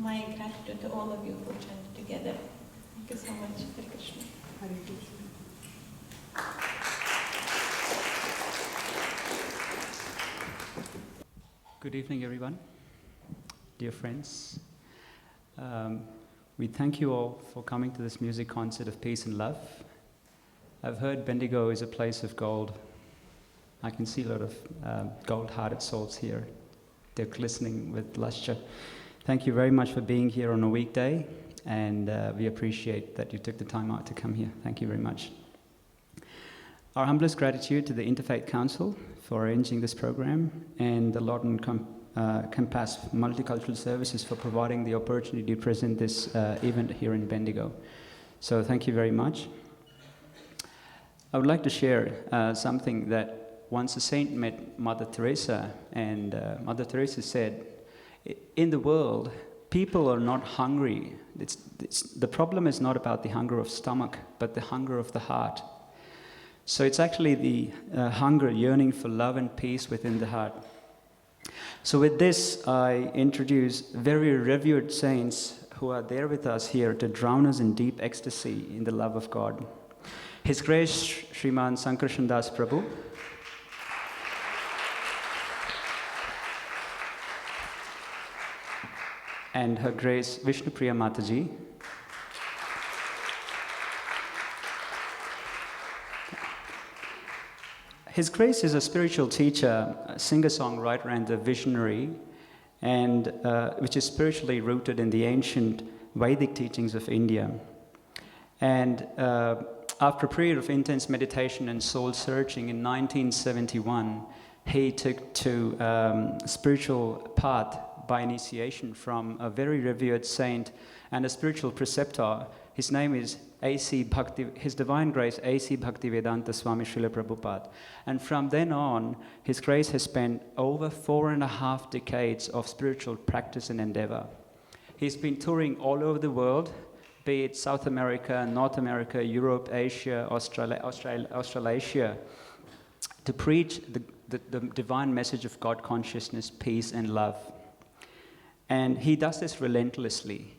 my gratitude to all of you who chanted together. Thank you so much. Hare Krishna. Hare Krishna. Good evening, everyone. Dear friends, we thank you all for coming to this music concert of peace and love. I've heard Bendigo is a place of gold. I can see a lot of gold-hearted souls here. They're glistening with lustre. Thank you very much for being here on a weekday, and we appreciate that you took the time out to come here. Thank you very much. Our humblest gratitude to the Interfaith Council for arranging this program, and the Lord and Compass Multicultural Services for providing the opportunity to present this event here in Bendigo. So thank you very much. I would like to share something that once a saint met Mother Teresa, and Mother Teresa said, in the world, people are not hungry. The problem is not about the hunger of stomach, but the hunger of the heart. So it's actually the hunger, yearning for love and peace within the heart. So with this, I introduce very revered saints who are there with us here to drown us in deep ecstasy in the love of God. His Grace Śrīmad Sankarshan Das Prabhu, and Her Grace Vishnupriya Mataji, His Grace is a spiritual teacher, a singer-songwriter, and a visionary, and which is spiritually rooted in the ancient Vedic teachings of India. And after a period of intense meditation and soul-searching in 1971, he took to spiritual path by initiation from a very revered saint and a spiritual preceptor. His name is His Divine Grace A.C. Bhaktivedanta Swami Srila Prabhupada. And from then on, His Grace has spent over 4.5 decades of spiritual practice and endeavor. He's been touring all over the world, be it South America, North America, Europe, Asia, Australasia, to preach the divine message of God consciousness, peace, and love. And he does this relentlessly.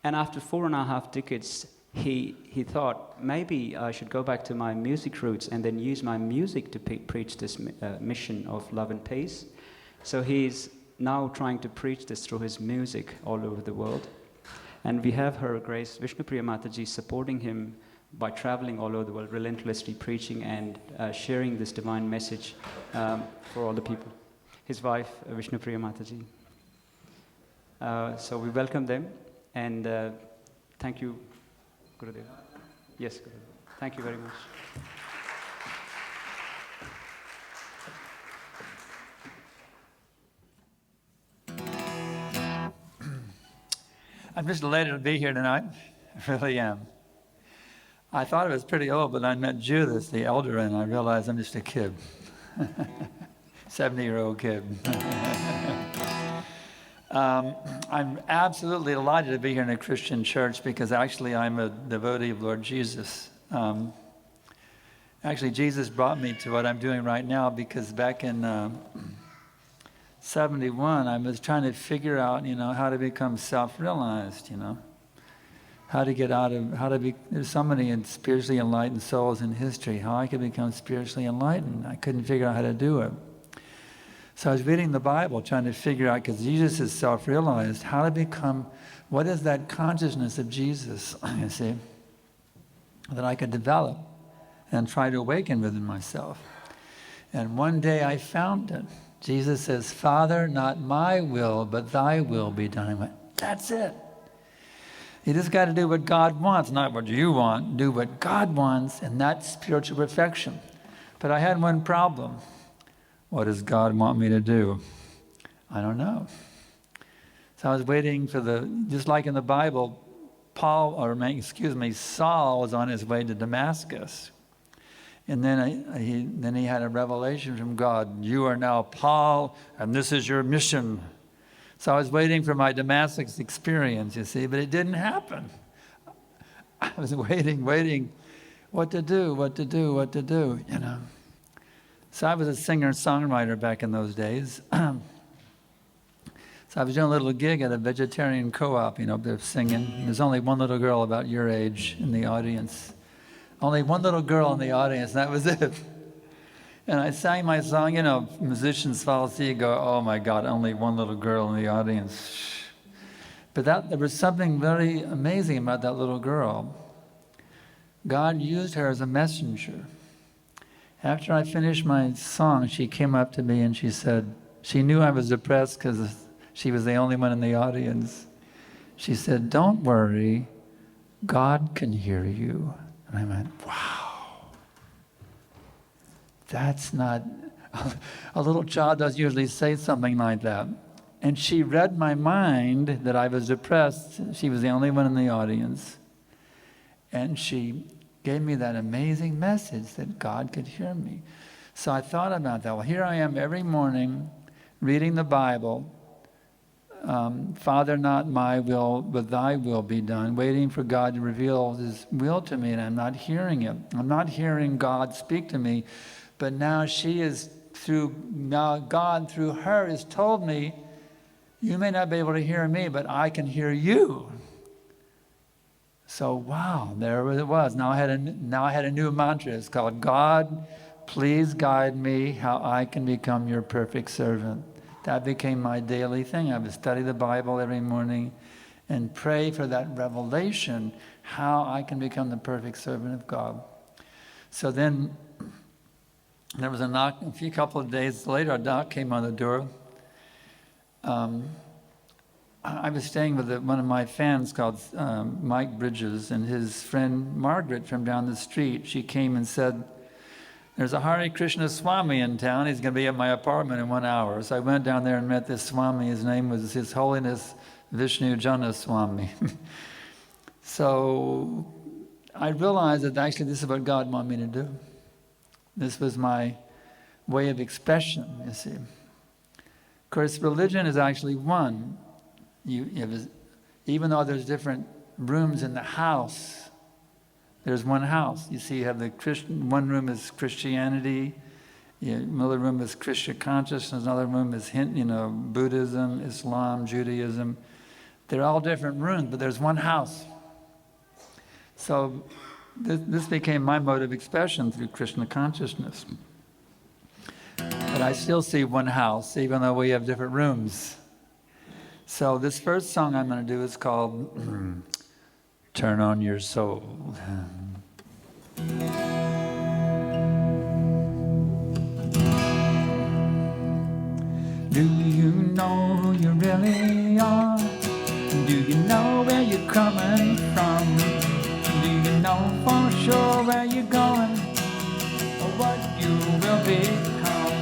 And after 4.5 decades, he thought, maybe I should go back to my music roots and then use my music to preach this mission of love and peace. So he's now trying to preach this through his music all over the world. And we have Her Grace Vishnupriya Mataji supporting him by traveling all over the world, relentlessly preaching and sharing this divine message for all the people. His wife, Vishnupriya Mataji. So we welcome them, and thank you, Gurudev. Yes, Gurudev. Thank you very much. I'm just delighted to be here tonight. I really am. I thought I was pretty old, but I met Judith, the elder, and I realized I'm just a kid. 70-year-old kid. I'm absolutely delighted to be here in a Christian church because actually I'm a devotee of Lord Jesus. Actually, Jesus brought me to what I'm doing right now because back in 71, I was trying to figure out, how to become self-realized, how to get out of, there's so many spiritually enlightened souls in history, how I could become spiritually enlightened. I couldn't figure out how to do it. So I was reading the Bible, trying to figure out, because Jesus is self-realized, how to become, what is that consciousness of Jesus, you see, that I could develop and try to awaken within myself. And one day I found it. Jesus says, Father, not my will, but thy will be done. I went, that's it. You just got to do what God wants, not what you want. Do what God wants, and that's spiritual perfection. But I had one problem. What does God want me to do? I don't know. So I was waiting for just like in the Bible, Saul was on his way to Damascus. And then he had a revelation from God. You are now Paul, and this is your mission. So I was waiting for my Damascus experience, you see, but it didn't happen. I was waiting, what to do. So I was a singer-songwriter back in those days. So I was doing a little gig at a vegetarian co-op, they're singing. There's only one little girl about your age in the audience. Only one little girl in the audience, and that was it. And I sang my song, musicians fall asleep, go, oh my God, only one little girl in the audience. But there was something very amazing about that little girl. God used her as a messenger. After I finished my song, she came up to me and she said, she knew I was depressed because she was the only one in the audience. She said, don't worry, God can hear you. And I went, wow. That's not, a little child doesn't usually say something like that. And she read my mind that I was depressed. She was the only one in the audience. And she gave me that amazing message that God could hear me. So I thought about that. Well, here I am every morning reading the Bible. Father, not my will, but thy will be done, waiting for God to reveal his will to me, and I'm not hearing it. I'm not hearing God speak to me, but now God through her has told me, you may not be able to hear me, but I can hear you. So wow, there it was. Now I had a new mantra. It's called, God, please guide me how I can become your perfect servant. That became my daily thing. I would study the Bible every morning and pray for that revelation, how I can become the perfect servant of God. So then there was a knock. A couple of days later, a knock came on the door. I was staying with one of my fans called Mike Bridges, and his friend Margaret from down the street. She came and said, there's a Hare Krishna Swami in town. He's going to be at my apartment in 1 hour. So I went down there and met this Swami. His name was His Holiness Vishnu Jana Swami. So I realized that actually this is what God wanted me to do. This was my way of expression, you see. Of course, religion is actually one. Even though there's different rooms in the house, there's one house. You see, you have one room is Christianity, another room is Krishna consciousness, another room is Buddhism, Islam, Judaism. They're all different rooms, but there's one house. So this became my mode of expression through Krishna consciousness. But I still see one house, even though we have different rooms. So this first song I'm going to do is called Turn on Your Soul. Do you know who you really are? Do you know where you're coming from? Do you know for sure where you're going? Or what you will become?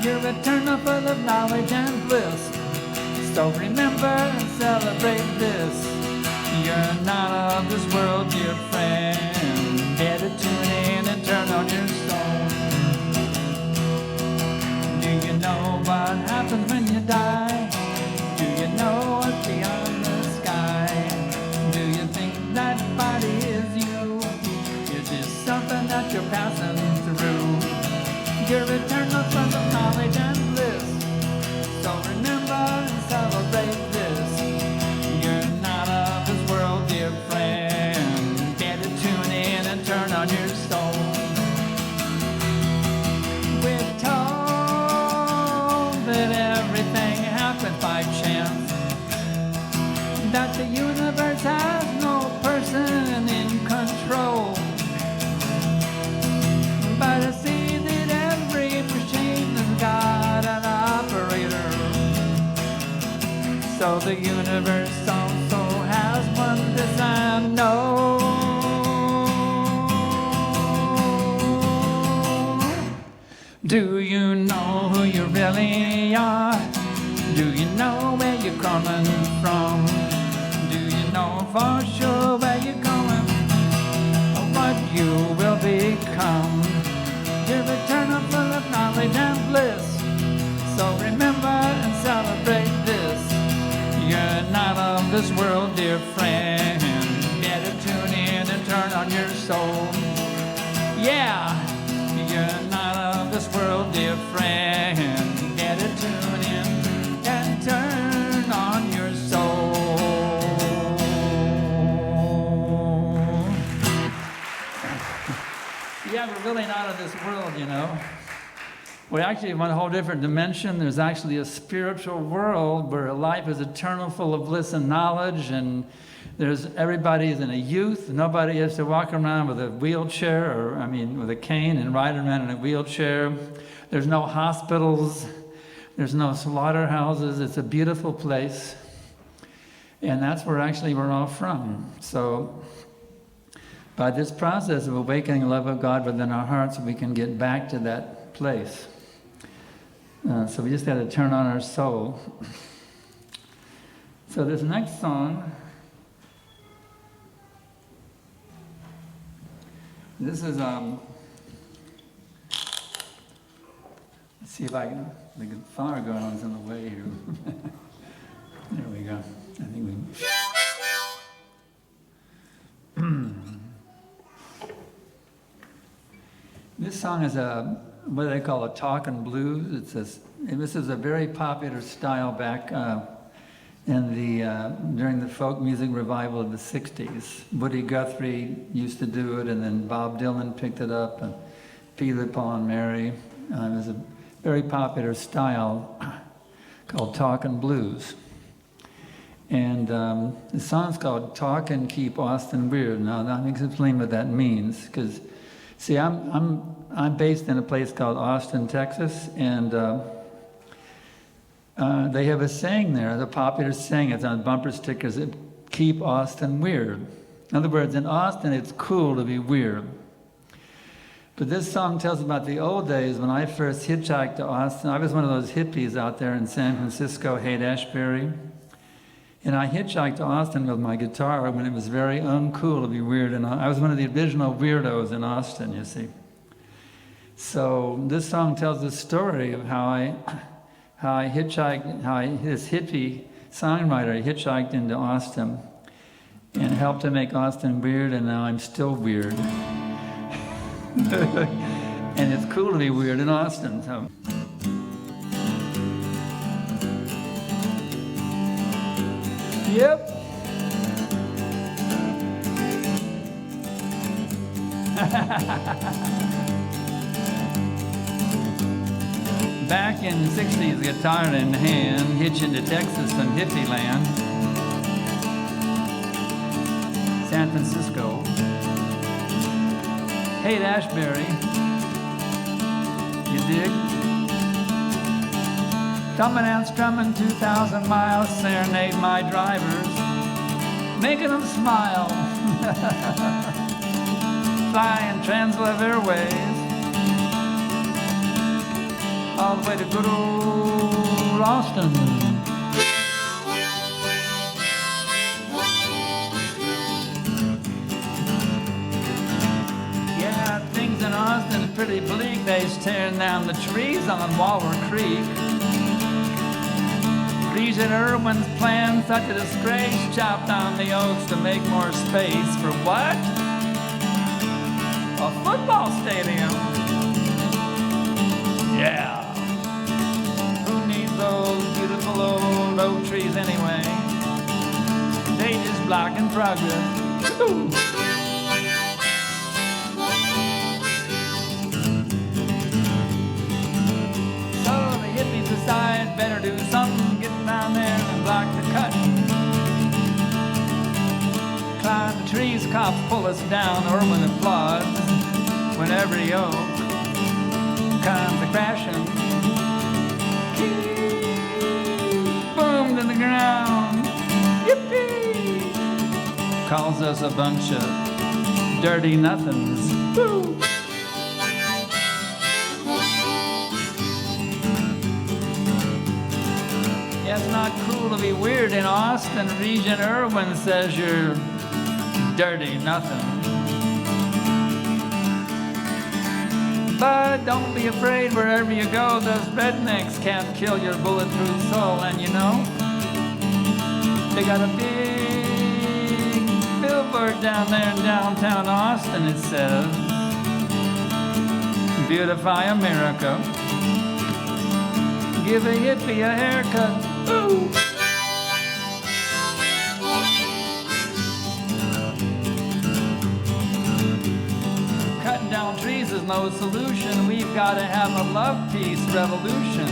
You're eternal, full of knowledge and bliss. So remember and celebrate this. You're not of this world, dear friend. Better tune in and turn on your soul. Do you know what happens when you die? Do you know what's beyond the sky? Do you think that body is you? Is this something that you're passing through? You're eternal, full of knowledge and bliss. So remember and celebrate this. You're not of this world, dear friend. Better tune in and turn on your soul. We're told that everything happens by chance, that the universe has no person in control. But I see that every machine has got an operator. So the universe also has one design. No. Do you know who you really are? Do you know where you're coming from? Do you know for sure where you're going? Or what you will become? You're eternal, full of knowledge and bliss. So remember and celebrate this. You're not of this world, dear friend. Better tune in and turn on your soul. Yeah, you're not of this world, dear friend. Better tune in and turn really not of this world, you know. We're actually in a whole different dimension. There's actually a spiritual world where life is eternal, full of bliss and knowledge, and everybody's in a youth. Nobody has to walk around with a wheelchair, with a cane and ride around in a wheelchair. There's no hospitals. There's no slaughterhouses. It's a beautiful place. And that's where actually we're all from. So by this process of awakening the love of God within our hearts, we can get back to that place. So we just got to turn on our soul. So this next song, this is, let's see if I can, the guitar going on is in the way here. There we go. I think we... This song is what they call a talking blues. This is a very popular style back during the folk music revival of the 60s. Woody Guthrie used to do it, and then Bob Dylan picked it up, and Peter, Paul, and Mary. It was a very popular style called talking blues. And the song's called Talk and Keep Austin Weird. Now, let me explain what that means, because, see, I'm based in a place called Austin, Texas, and they have a saying there, the popular saying, it's on bumper stickers, keep Austin weird. In other words, in Austin, it's cool to be weird. But this song tells about the old days when I first hitchhiked to Austin. I was one of those hippies out there in San Francisco, Haight-Ashbury. And I hitchhiked to Austin with my guitar when it was very uncool to be weird. And I was one of the original weirdos in Austin, you see. So this song tells the story of how I hitchhiked, this hippie songwriter hitchhiked into Austin and helped to make Austin weird, and now I'm still weird. And it's cool to be weird in Austin. So. Yep. Back in the 60s, guitar in hand, hitching to Texas from hippie land. San Francisco. Haight-Ashbury. You dig? Coming and strumming 2,000 miles, serenade my drivers, making them smile. Flying Translove Airways, all the way to good old Austin. Yeah, things in Austin are pretty bleak. They're tearing down the trees on Waller Creek. Regent Irwin's plan, such a disgrace, chopped down the oaks to make more space for what? A football stadium. Yeah. Who needs those beautiful old oak trees anyway? They just blocking progress. Ooh. So the hippies decide better do something, get down there and block the cut. Climb the trees, cops pull us down, Irwin applauds when every oak comes a-crashing. Boom to the ground. Yippee! Calls us a bunch of dirty nothings. Woo! Yeah, it's not cool to be weird in Austin. Regent Irwin says you're dirty nothing. But don't be afraid, wherever you go, those rednecks can't kill your bulletproof soul. And you know, they got a big billboard down there in downtown Austin. It says, beautify America, give a hippie a haircut. Ooh. Cutting down trees is is no solution. We've got to have a love peace revolution.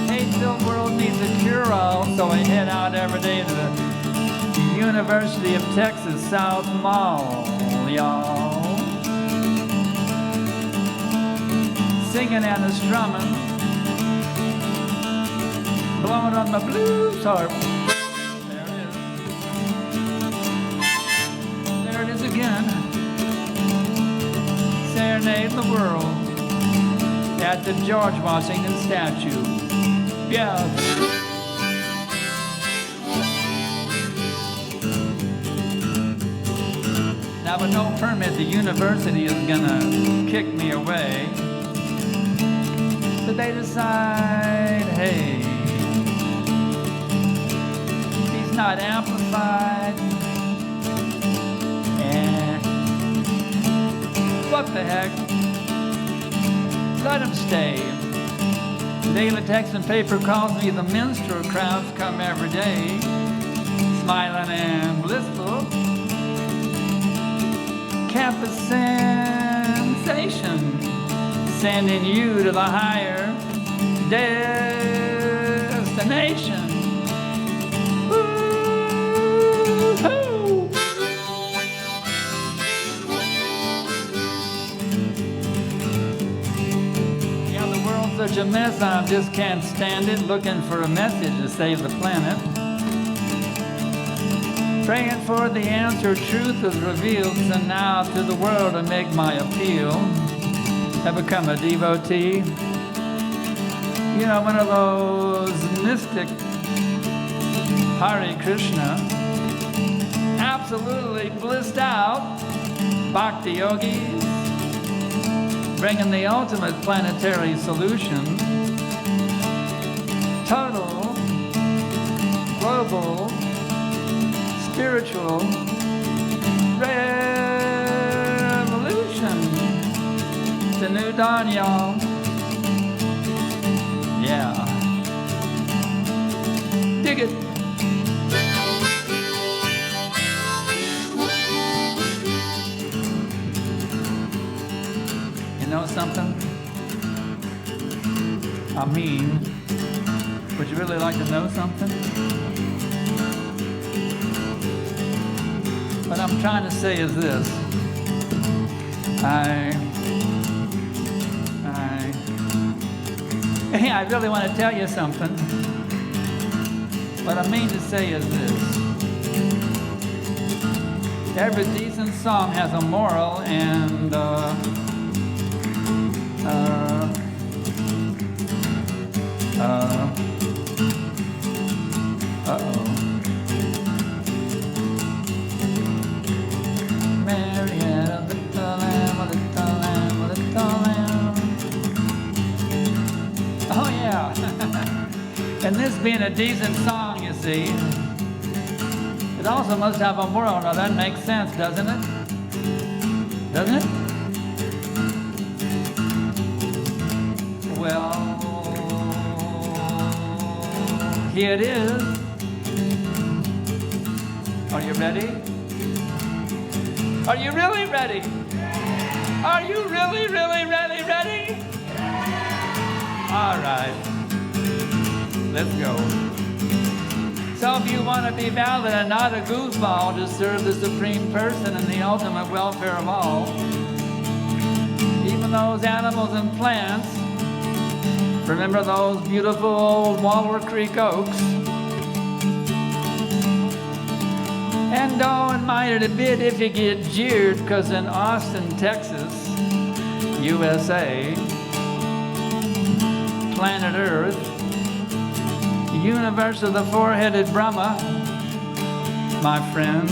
Hate-filled world needs a cure-all, so I head out every day to the University of Texas South Mall, y'all. Singing and a strumming, blowing on my blues harp. There it is. There it is again. Serenade the world at the George Washington statue. Yeah. Now with no permit, the university is gonna kick me away. So they decide, hey, he's not amplified. And what the heck? Let him stay. Daily text and paper calls me the minstrel crowds come every day, smiling and blissful. Campus sensation, sending you to the higher destination. Woo-hoo! Yeah, the world's such a mess, I just can't stand it. Looking for a message to save the planet. Praying for the answer, truth is revealed. So now to the world to make my appeal. Have become a devotee. You know, one of those mystic Hare Krishna, absolutely blissed out bhakti yogis, bringing the ultimate planetary solution. Total, global, spiritual revolution. It's a new dawn, y'all. Yeah. Dig it. You know something? I mean, would you really like to know something? What I'm trying to say is this. I really want to tell you something. What I mean to say is this. Every decent song has a moral and Mary had a little lamb, a little lamb, a little lamb. Oh yeah. And this being a decent song, you see, it also must have a moral. Now that makes sense, doesn't it? Doesn't it? Well, here it is. Are you ready? Are you really ready? Are you really, really, really ready? All right. Let's go. So if you want to be valid and not a goofball, to serve the Supreme Person and the ultimate welfare of all, even those animals and plants, remember those beautiful old Walworth Creek oaks? And don't mind it a bit if you get jeered, because in Austin, Texas, USA, planet Earth, universe of the four-headed Brahma, my friends,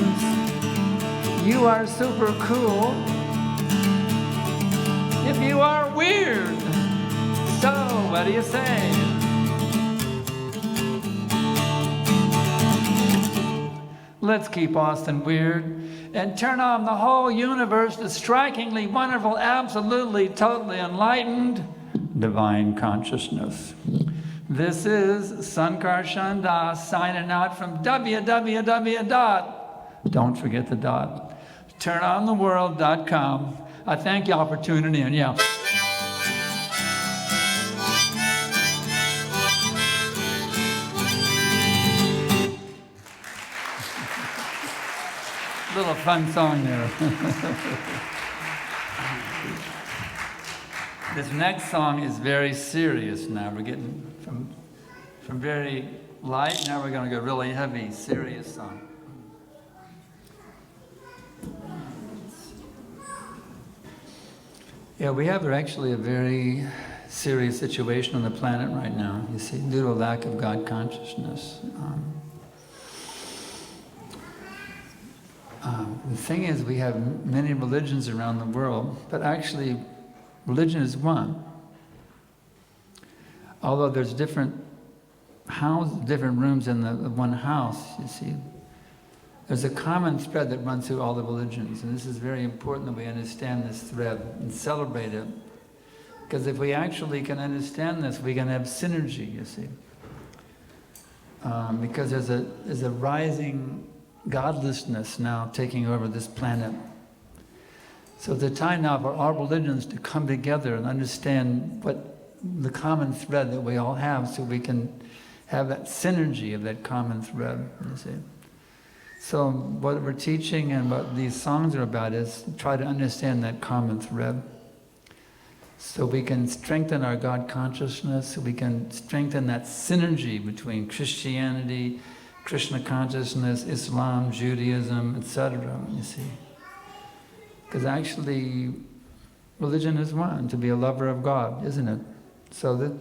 you are super cool if you are weird. So, what do you say? Let's keep Austin weird and turn on the whole universe to strikingly wonderful, absolutely, totally enlightened divine consciousness. This is Sankarshan Das signing out from www. Don't forget the dot. Turnontheworld.com. I thank y'all for tuning in. Yeah. Little fun song there. This next song is very serious now. We're getting from very light, now we're going to go really heavy, serious song. Yeah, we have actually a very serious situation on the planet right now, you see, due to a lack of God consciousness. The thing is, we have many religions around the world, but actually, religion is one. Although there's different rooms in the one house, you see, there's a common thread that runs through all the religions, and this is very important that we understand this thread and celebrate it. Because if we actually can understand this, we can have synergy, you see. Because there's a rising godlessness now taking over this planet. So it's a time now for our religions to come together and understand what the common thread that we all have, so we can have that synergy of that common thread, you see. So what we're teaching and what these songs are about is try to understand that common thread. So we can strengthen our God consciousness, so we can strengthen that synergy between Christianity, Krishna consciousness, Islam, Judaism, etc., you see. Because actually, religion is one, to be a lover of God, isn't it? So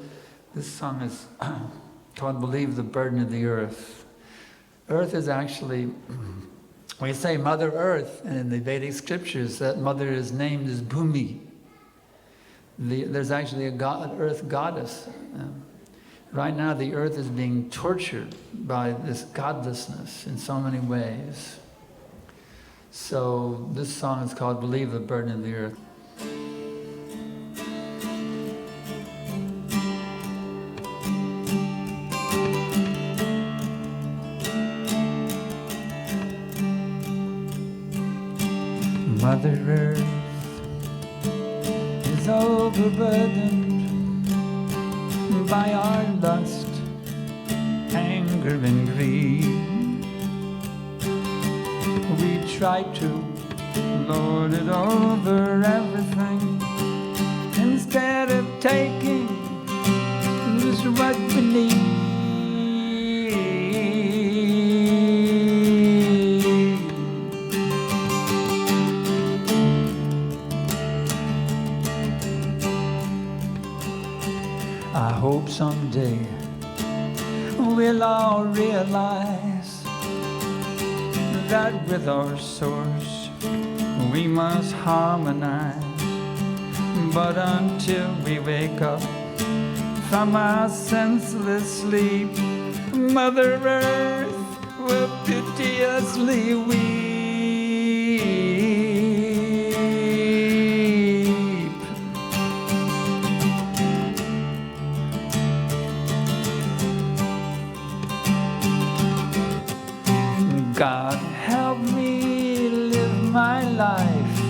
this song is called Believe the Burden of the Earth. Earth is actually, we say Mother Earth, and in the Vedic scriptures, that mother is named as Bhumi. There's actually a earth goddess. Right now, the earth is being tortured by this godlessness in so many ways. So this song is called Believe the Burden of the Earth. Mother Earth is overburdened by our lust, anger and greed. We try to lord it over everything instead of taking just what we need. I hope someday we'll all realize that with our source we must harmonize. But until we wake up from our senseless sleep, Mother Earth will piteously weep. God help me live my life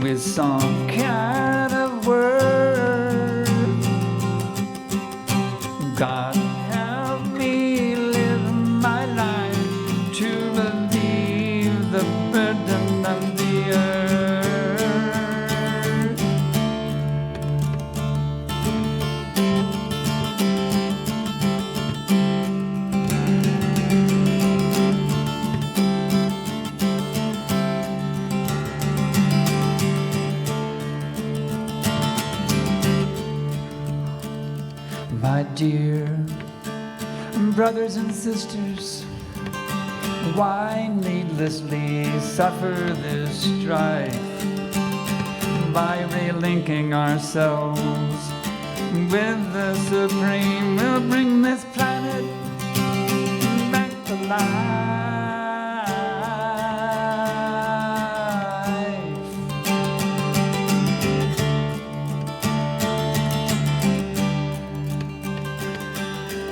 with some kind of word. God help me live my life to believe the burden of the earth. My dear brothers and sisters, why needlessly suffer this strife by relinking ourselves with the Supreme? We'll bring this planet back to life.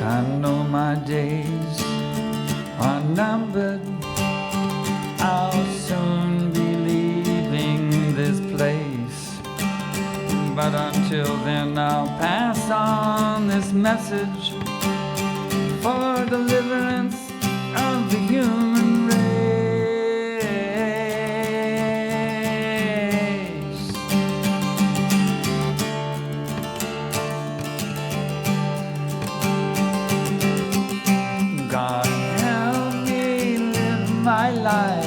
I know my days are numbered. I'll soon be leaving But until then, I'll pass on this message for deliverance of the human race. God help me live my life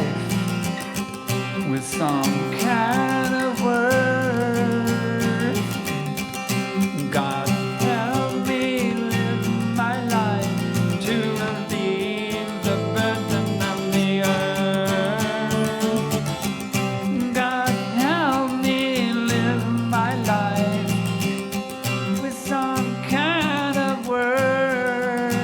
with some kind of worth. God help me live my life to relieve the burden of the earth. God help me live my life with some kind of worth.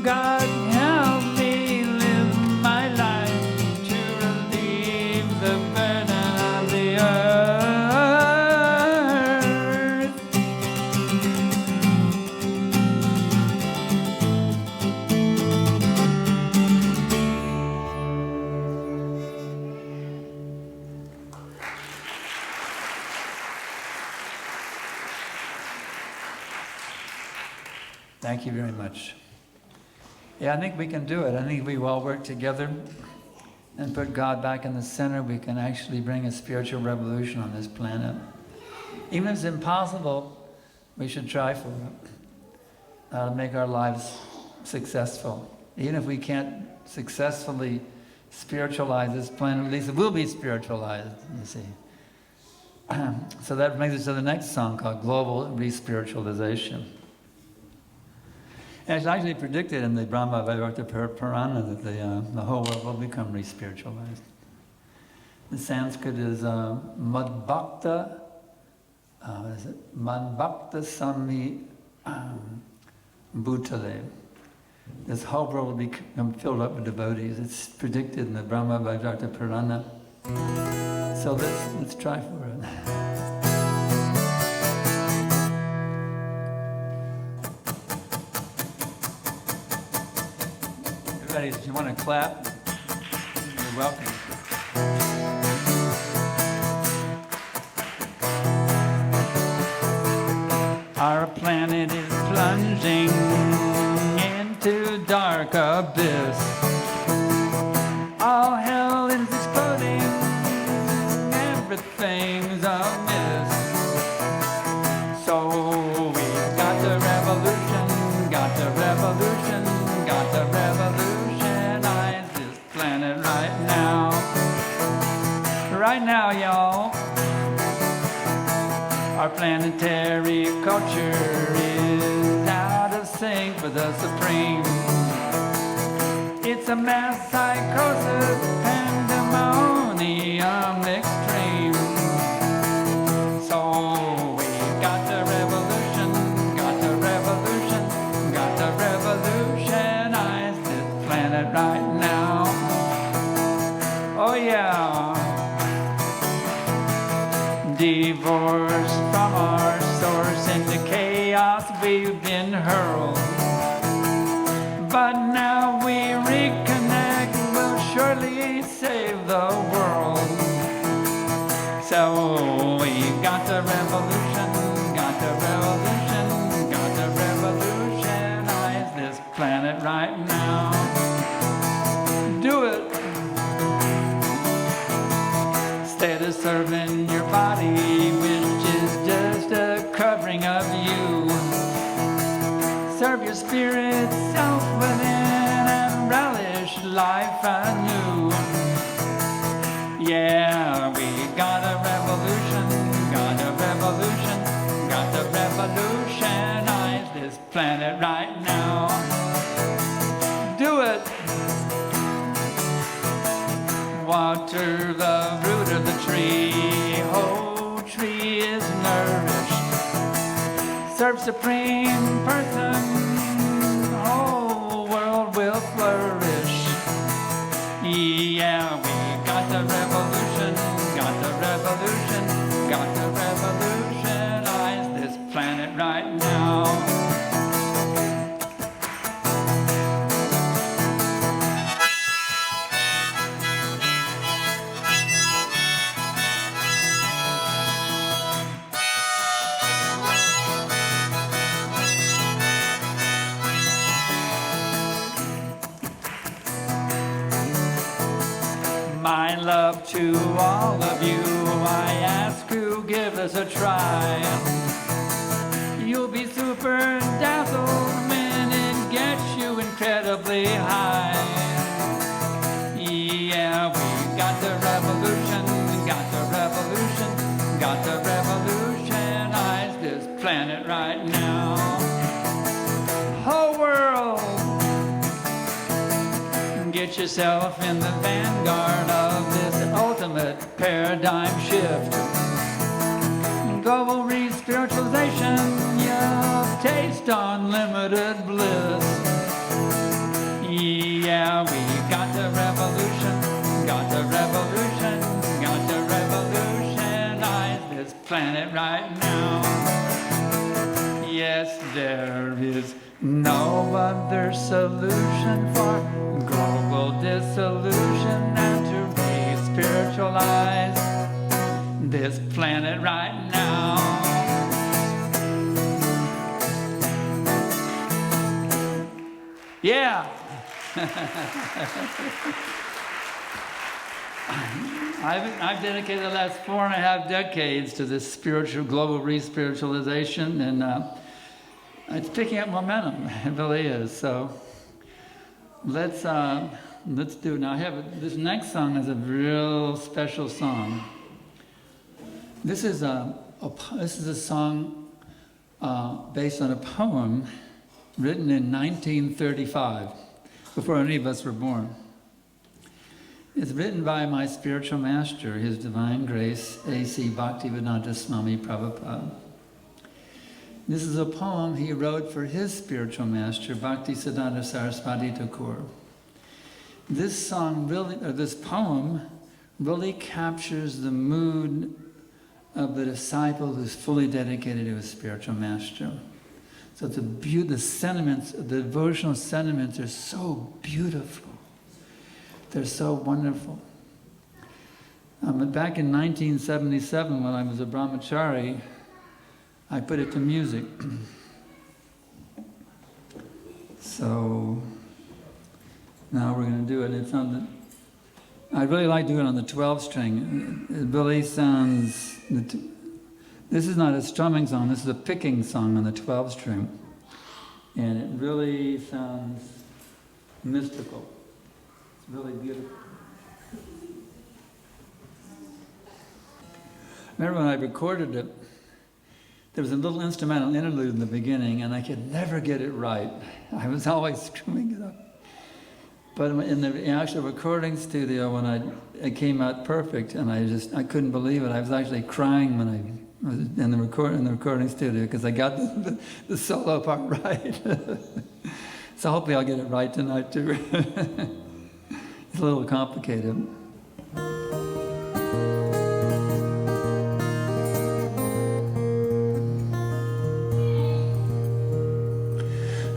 God help me live my life to relieve the burden of the earth. Thank you very much. Yeah, I think we can do it. I think if we all work together and put God back in the center, we can actually bring a spiritual revolution on this planet. Even if it's impossible, we should try for it. To make our lives successful. Even if we can't successfully spiritualize this planet, at least it will be spiritualized, you see. So that brings us to the next song called Global Re-Spiritualization. And it's actually predicted in the Brahma-Vaivarta Purana that the whole world will become re-spiritualized. The Sanskrit is Madbhakta, Madbhakta Sami Bhutale. This whole world will become filled up with devotees. It's predicted in the Brahma-Vaivarta Purana. So let's try for it. Everybody, if you want to clap, you're welcome. Our planet is plunging into dark abyss. All hell is exploding, everything's amiss. So we've got the revolution, got the revolution, got the revolutionize this planet right now. Right now, y'all. Our planetary culture is out of sync with the Supreme. It's a mass psychosis, pandemonium extreme. So we got the revolution, got the revolution, got the revolutionize this planet right now. Oh yeah. Divorced from our source into chaos we've been hurled. But now we reconnect, we'll surely save the world. So we got the revolution, got the revolution, got the revolutionize this planet right now. Do it. Instead of serving your body, which is just a covering of you, serve your spirit self within and relish life anew. Yeah, we got a revolution, got a revolution, got to revolutionize this planet right now. Do it. Water the root of the tree, whole tree is nourished. Serve supreme person, whole world will flourish. Yeah, we got the revolution, got the revolution, got to revolutionize this planet right now. love to all of you. I ask you, give us a try. You'll be super dazzled when it gets you incredibly high. Yeah, we got the revolution, got the revolution, got the revolutionize this planet right now. Whole world, get yourself in the vanguard of this ultimate paradigm shift. Global re-spiritualization, yeah, taste unlimited bliss. Yeah, we got the revolution, got the revolution, got the revolutionize this planet right now. Yes, there is no other solution for global dissolution than to re-spiritualize this planet right now. Yeah. I've dedicated the last 4.5 decades to this spiritual global re-spiritualization, and it's picking up momentum. It really is. So let's do it now. This next song is a real special song. This is a song based on a poem written in 1935, before any of us were born. It's written by my spiritual master, His Divine Grace, A.C. Bhaktivedanta Swami Prabhupada. This is a poem he wrote for his spiritual master, Bhaktisiddhanta Saraswati Thakur. This poem really captures the mood of the disciple who's fully dedicated to his spiritual master. So the sentiments, the devotional sentiments are so beautiful. They're so wonderful. Back in 1977, when I was a brahmachari, I put it to music. So now we're going to do it. It's on the. I really like doing it on the 12 string. It really sounds. This is not a strumming song. This is a picking song on the 12 string, and it really sounds mystical. It's really beautiful. Remember when I recorded it? There was a little instrumental interlude in the beginning, and I could never get it right. I was always screwing it up. But in the actual recording studio, when it came out perfect, and I couldn't believe it. I was actually crying when I was in the recording studio because I got the solo part right. So hopefully I'll get it right tonight too. It's a little complicated.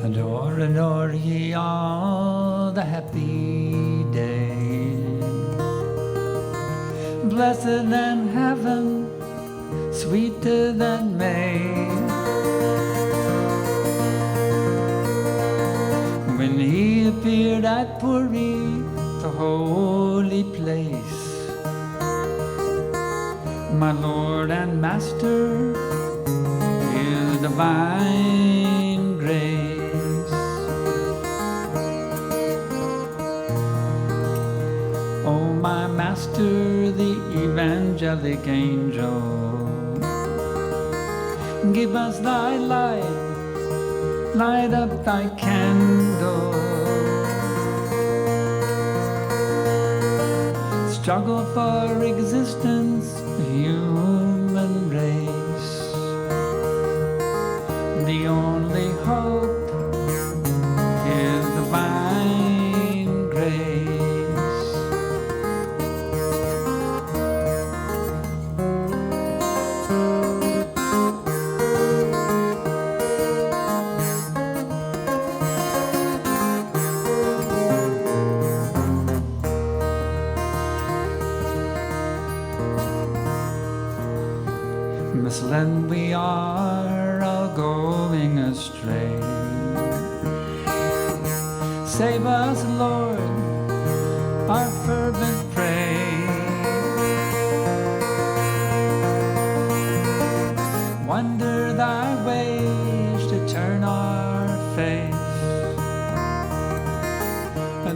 Adore, adore ye all the happy day, blessed than heaven, sweeter than May, when he appeared at Puri, the holy place, my Lord and Master, His divine grace. Oh, my Master, the evangelic angel, give us thy light, light up thy candle. Struggle for existence, the human race. The only hope is divine grace. Misled we are all going astray. Save us, Lord, our fervent praise.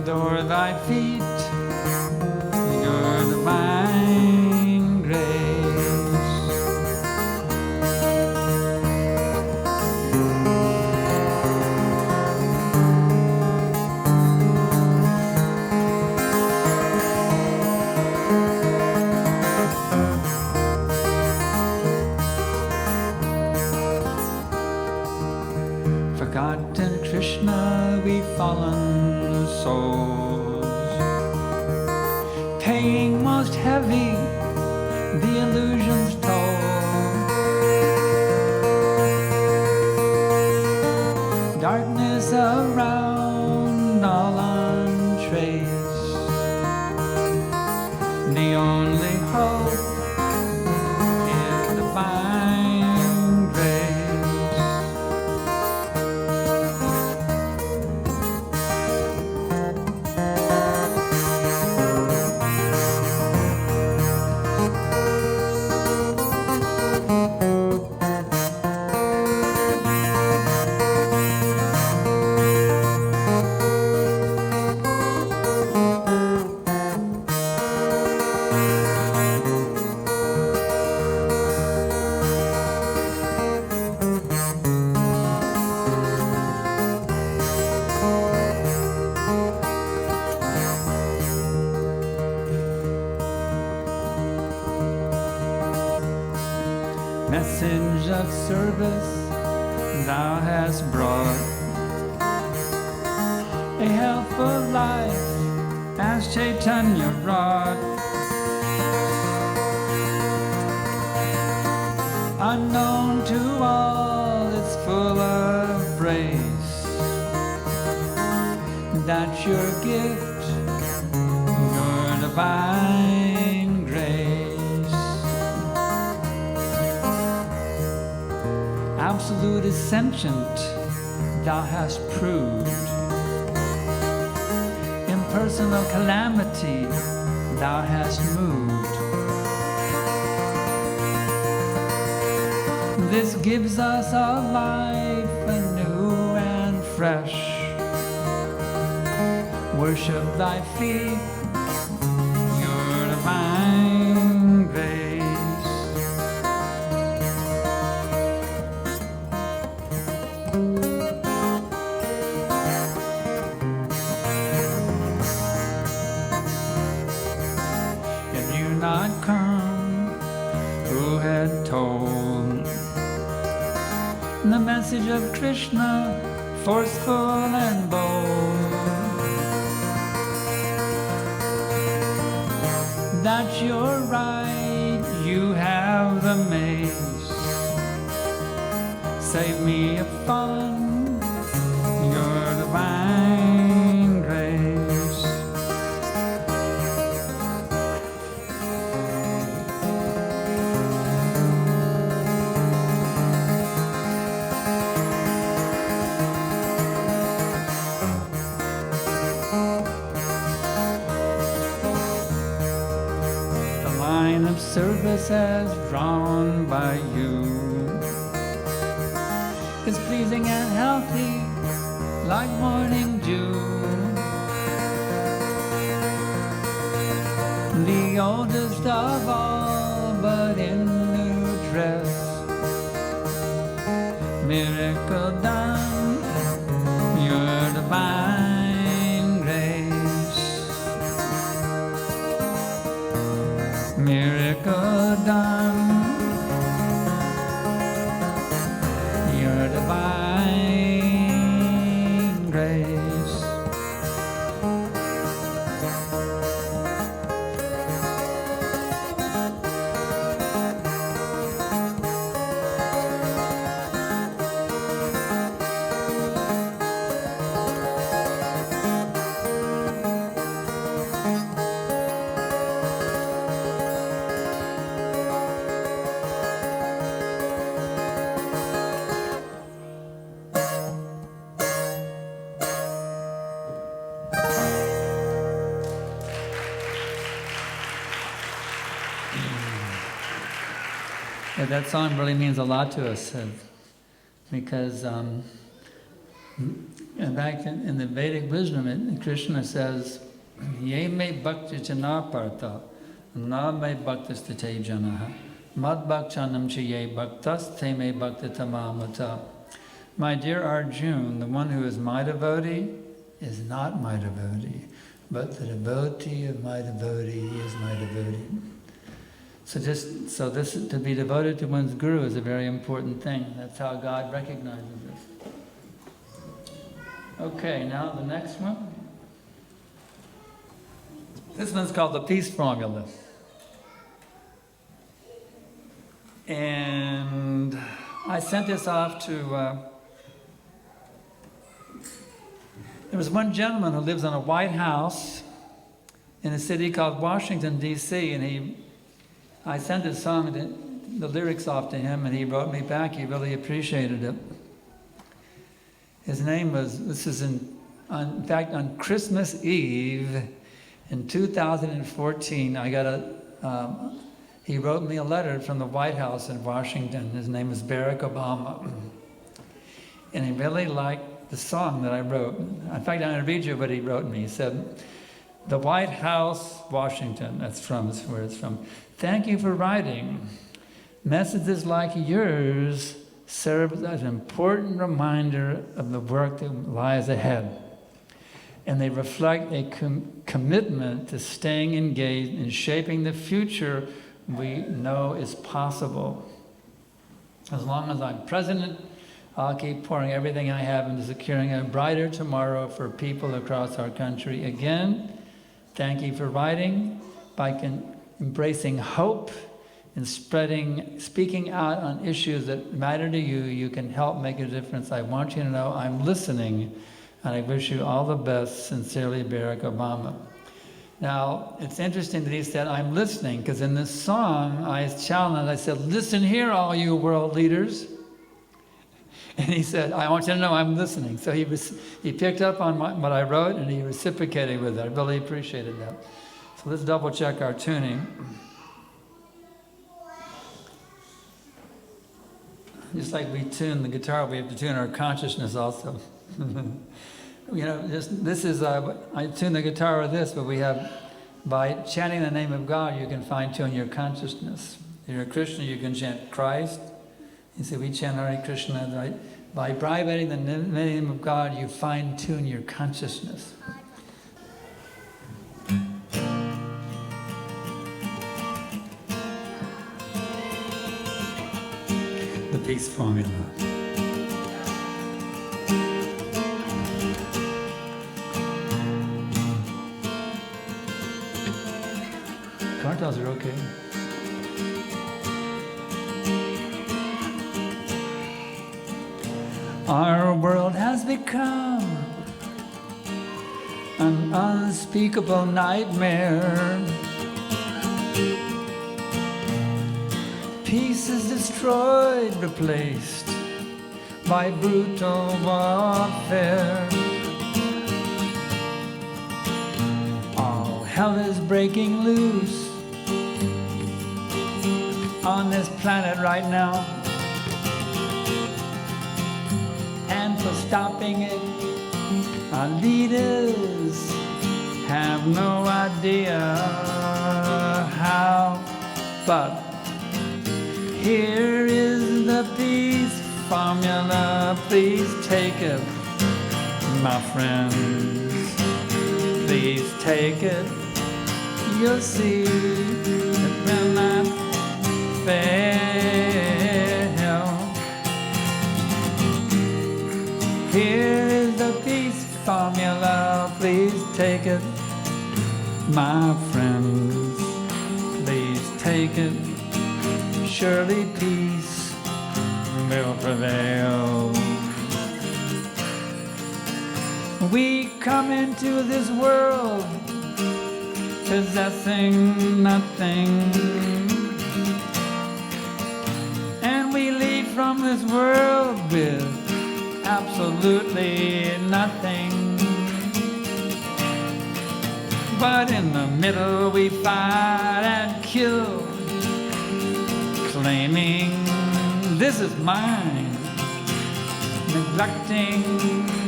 adore thy feet, your divine grace. Forgotten Krishna, we fallen souls, paying most heavy the illusion's toll. Darkness around, all untraced, the only hope is divine grace. Message of service thou hast brought, a helpful life as Chaitanya wrought. Unknown to all, it's full of praise. That's your gift, your divine grace. Absolute is sentient, thou hast proved. Impersonal calamity, thou hast moved. This gives us a life anew and fresh. Worship thy feet, your divine grace. If you not come, who had told the message of Krishna, forceful and bold? That's your right, you have the mace. Save me a fallen, your divine grace. Of service as drawn by you is pleasing and healthy like morning dew. The oldest of all, but in new dress, miracle done, your divine grace. Miracle done, your divine grace. Yeah, that song really means a lot to us because And back in the Vedic wisdom, Krishna says, Ye me bhakti janaparta, na me bhaktis te janaha, mad bhakchanam chi ye bhaktas, te me bhakti tamamata. My dear Arjuna, the one who is my devotee is not my devotee, but the devotee of my devotee is my devotee. So to be devoted to one's guru is a very important thing. That's how God recognizes this. Okay, now the next one. This one's called the peace formula. And I sent this off to... there was one gentleman who lives in a White House in a city called Washington, D.C., and I sent his song, the lyrics off to him, and he wrote me back. He really appreciated it. His name was, this is in fact, on Christmas Eve in 2014, he wrote me a letter from the White House in Washington. His name is Barack Obama. And he really liked the song that I wrote. In fact, I'm going to read you what he wrote me. He said, the White House, Washington, that's where it's from. Thank you for writing. Messages like yours serve as an important reminder of the work that lies ahead. And they reflect a commitment to staying engaged in shaping the future we know is possible. As long as I'm president, I'll keep pouring everything I have into securing a brighter tomorrow for people across our country. Again, thank you for writing. By embracing hope and speaking out on issues that matter to you, you can help make a difference. I want you to know I'm listening, and I wish you all the best. Sincerely, Barack Obama. Now, it's interesting that he said, I'm listening, because in this song, I challenged, I said, listen here, all you world leaders. And he said, I want you to know I'm listening. So he picked up on what I wrote, and he reciprocated with it. I really appreciated that. So let's double check our tuning. Just like we tune the guitar, we have to tune our consciousness also. You know, this is, I tune the guitar with this, but we have, by chanting the name of God, you can fine-tune your consciousness. If you're a Krishna, you can chant Christ. You see, we chant Hare Krishna, right? By vibrating the name of God, you fine-tune your consciousness. The peace formula. Kartals are okay. Our world has become an unspeakable nightmare. Peace is destroyed, replaced by brutal warfare. All hell is breaking loose on this planet right now. And for stopping it, our leaders have no idea how. But here is the peace formula, please take it, my friends. Please take it, you'll see it will not fail. Here is the peace formula, please take it, my friends. Please take it. Surely peace will prevail. We come into this world possessing nothing, and we leave from this world with absolutely nothing. But in the middle we fight and kill, claiming this is mine, neglecting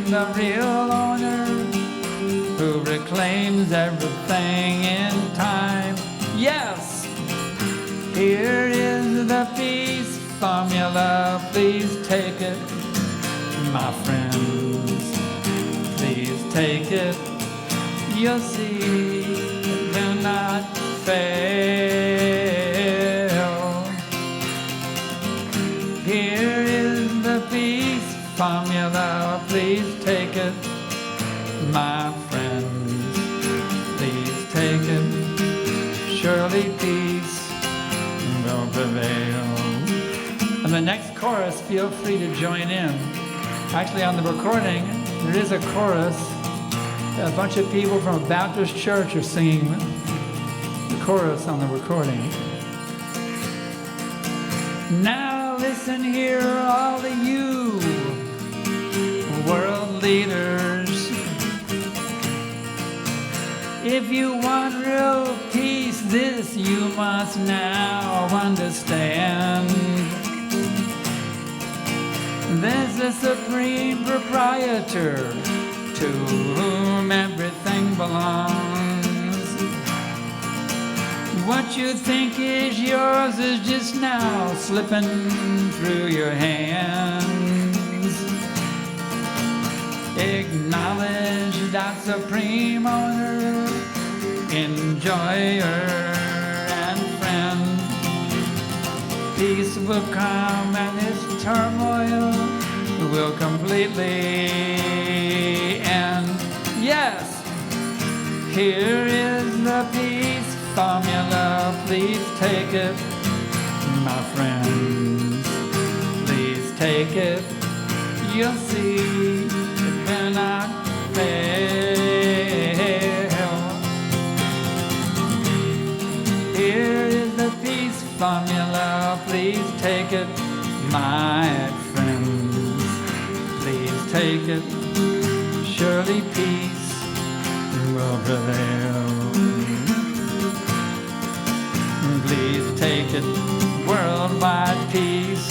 the real owner who reclaims everything in time. Yes, here is the peace formula. Please take it, my friends. Please take it. You'll see it will not fail. Here is the peace formula. Please take it, my friends. Please take it. Surely peace will prevail. And the next chorus, feel free to join in. Actually, on the recording, there is a chorus. A bunch of people from a Baptist church are singing the chorus on the recording. Now listen here, all of you world leaders. If you want real peace, this you must now understand. There's the supreme proprietor to whom everything belongs. What you think is yours is just now slipping through your hands. Acknowledge that supreme owner, enjoyer and friend. Peace will come and this turmoil will completely end. Yes, here is the peace formula. Please take it, my friends. Please take it. You'll see it cannot fail. Here is the peace formula. Please take it, my friends. Please take it. Surely peace will prevail. Please take it. Worldwide peace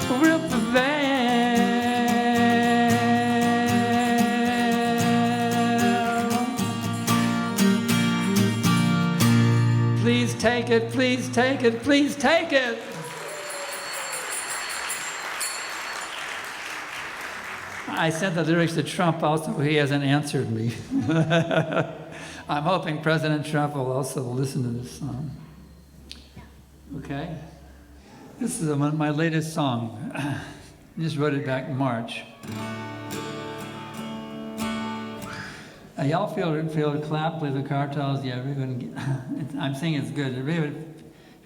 will prevail. Please take it, please take it, please take it. I sent the lyrics to Trump also. He hasn't answered me. I'm hoping President Trump will also listen to this song. Okay? This is my latest song. I just wrote it back in March. Y'all feel to clap with the cartels? Yeah, I'm saying it's good. If you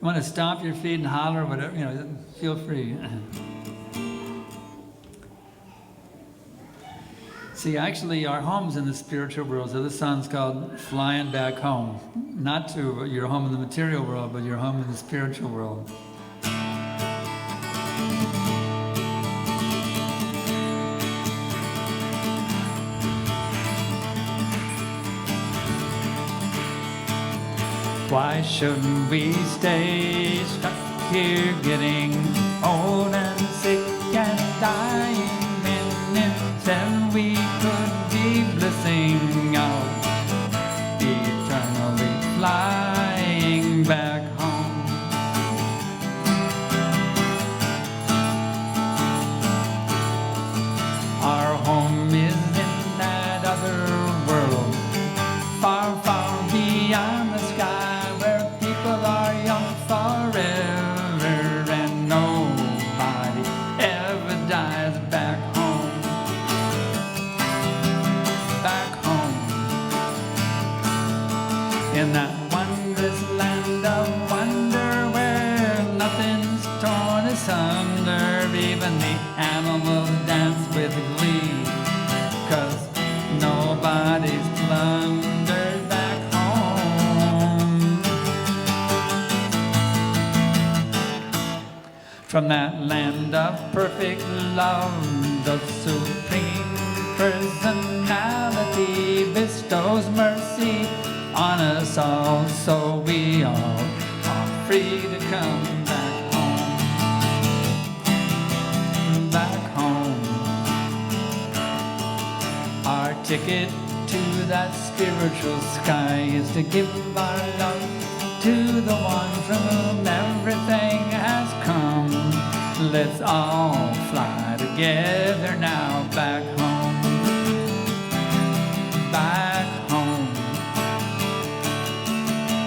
want to stomp your feet and holler, whatever, feel free. See, actually, our home's in the spiritual world. So this song's called Flying Back Home. Not to your home in the material world, but your home in the spiritual world. Why shouldn't we stay stuck here getting old and sick and dying? Minutes and we could be blissing out, eternally flying back home. Our home is in that other world, far, far beyond the sky, where people are young forever and nobody ever dies. Back home, back home, in that wondrous land of wonder where nothing's torn asunder, even the animals dance with glee, 'cause nobody's plundered. Back home, from that land of perfect love, the supreme personality bestows mercy on us all, so we all are free to come back home. Back home, ticket to that spiritual sky is to give our love to the one from whom everything has come. Let's all fly together now back home. Back home.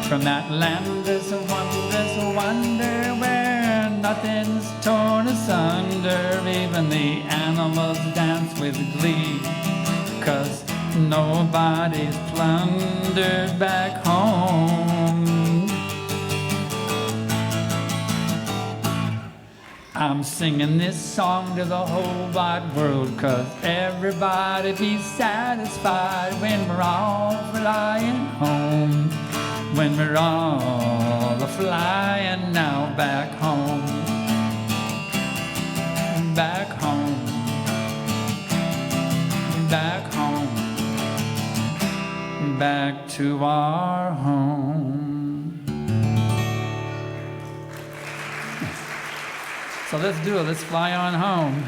From that landless, wondrous wonder where nothing's torn asunder. Even the animals dance with glee, 'cause nobody's plundered back home. I'm singing this song to the whole wide world, 'cause everybody be satisfied when we're all flying home. When we're all flying now back home. Back home. Back home. Back to our home. So let's do it. Let's fly on home.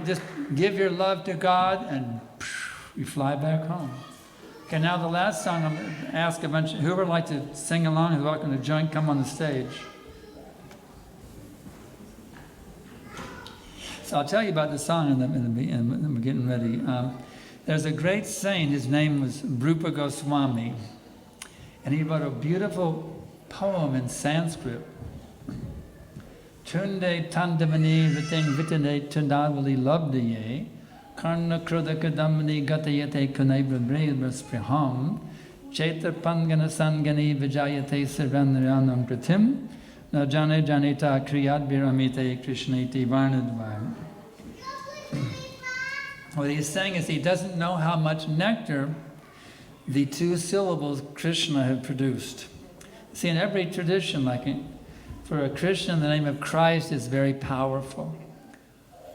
Just give your love to God and you fly back home. Okay, now the last song, I'm going to ask a bunch, whoever would like to sing along is welcome to join, come on the stage. So I'll tell you about the song and we're getting ready. There's a great saint, his name was Rupa Goswami, and he wrote a beautiful poem in Sanskrit. Tunde tandamani riting vitane tundavali labdaye karna kruda kadamani gatayate kunebra brevra spriham chetar pangana sangani vijayate sarvanranam pratim na jane janeta kriyad biramite krishnati varnadvar. What he's saying is he doesn't know how much nectar the two syllables Krishna have produced. See, in every tradition, for a Christian, the name of Christ is very powerful.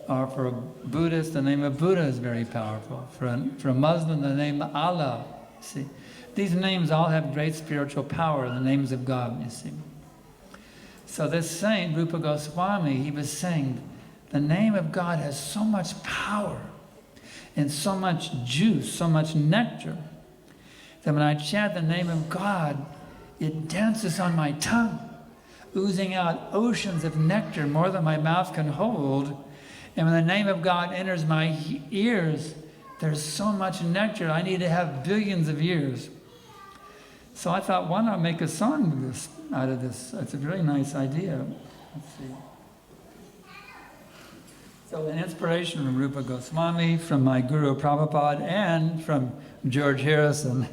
Or for a Buddhist, the name of Buddha is very powerful. For a Muslim, the name of Allah. See, these names all have great spiritual power, the names of God, you see. So this saint, Rupa Goswami, he was saying, the name of God has so much power and so much juice, so much nectar, that when I chant the name of God, it dances on my tongue, oozing out oceans of nectar, more than my mouth can hold. And when the name of God enters my ears, there's so much nectar, I need to have billions of ears. So I thought, why not make a song out of this? It's a really nice idea. Let's see. So an inspiration from Rupa Goswami, from my guru Prabhupada, and from George Harrison,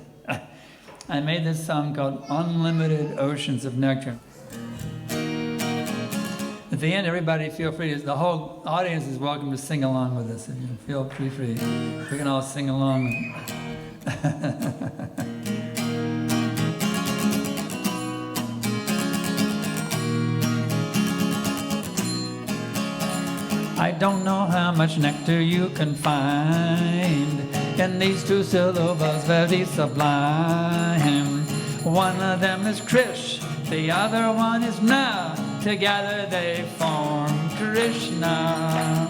I made this song called Unlimited Oceans of Nectar. At the end, everybody feel free, the whole audience is welcome to sing along with us. If you feel free, we can all sing along. I don't know how much nectar you can find in these two syllables, very sublime. One of them is Krish, the other one is Na. Together they form Krishna.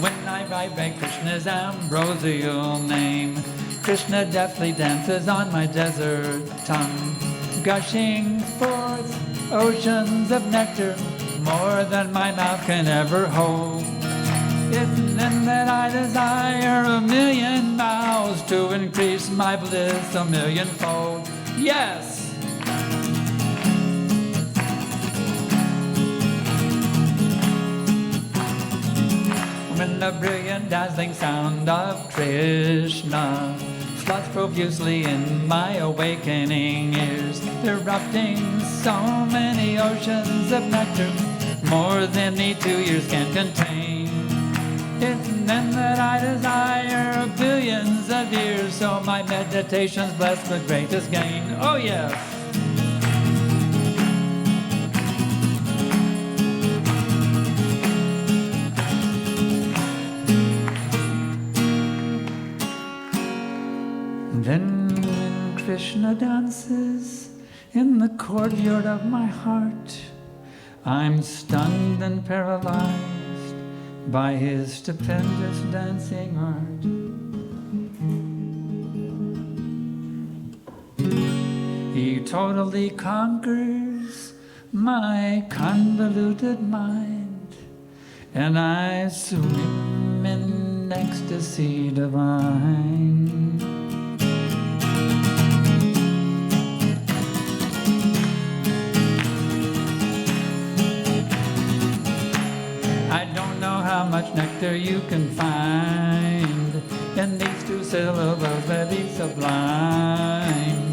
When I vibrate Krishna's ambrosial name, Krishna deftly dances on my desert tongue, gushing forth oceans of nectar, more than my mouth can ever hold. It's then that I desire a million mouths to increase my bliss a millionfold. Yes! When the brilliant dazzling sound of Krishna floods profusely in my awakening ears, erupting so many oceans of nectar, more than the 2 years can contain. It's then that I desire billions of years, so my meditation's blessed with greatest gain. Oh yes! Then when Krishna dances in the courtyard of my heart. I'm stunned and paralyzed by his stupendous dancing art. He totally conquers my convoluted mind, and I swim in ecstasy divine. I don't know how much nectar you can find in these two syllables that be sublime.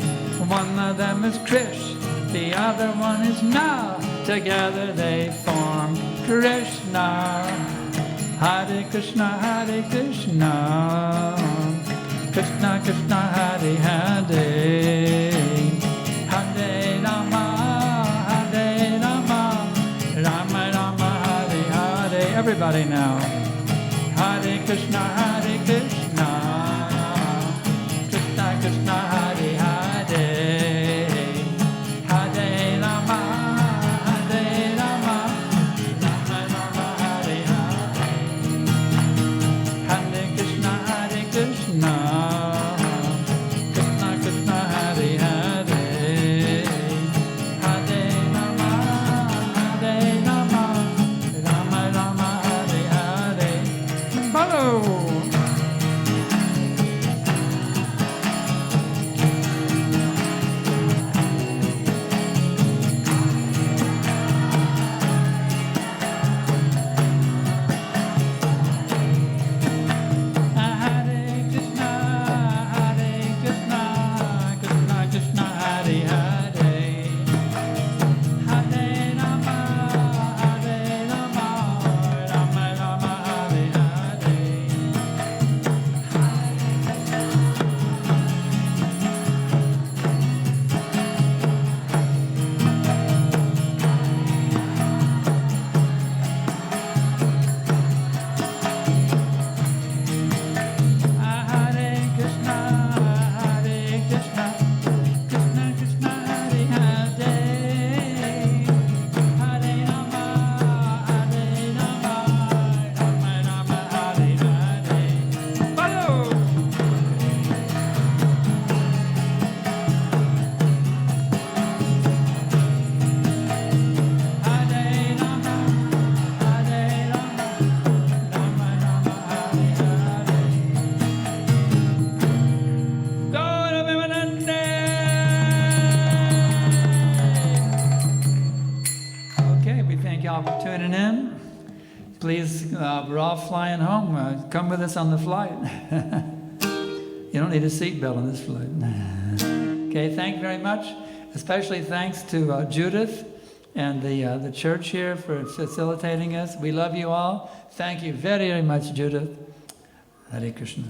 One of them is Krish, the other one is Na. Together they form Krishna. Hare Krishna, Hare Krishna, Krishna Krishna, Hare Hare, Hare Rama, Hare Rama, Rama Rama, Hare Hare. Everybody now. Hare Krishna, Hare Krishna, Krishna Krishna, Hare Hare. Please, we're all flying home. Come with us on the flight. You don't need a seatbelt on this flight. Okay, thank you very much. Especially thanks to Judith and the church here for facilitating us. We love you all. Thank you very, very much, Judith. Hare Krishna.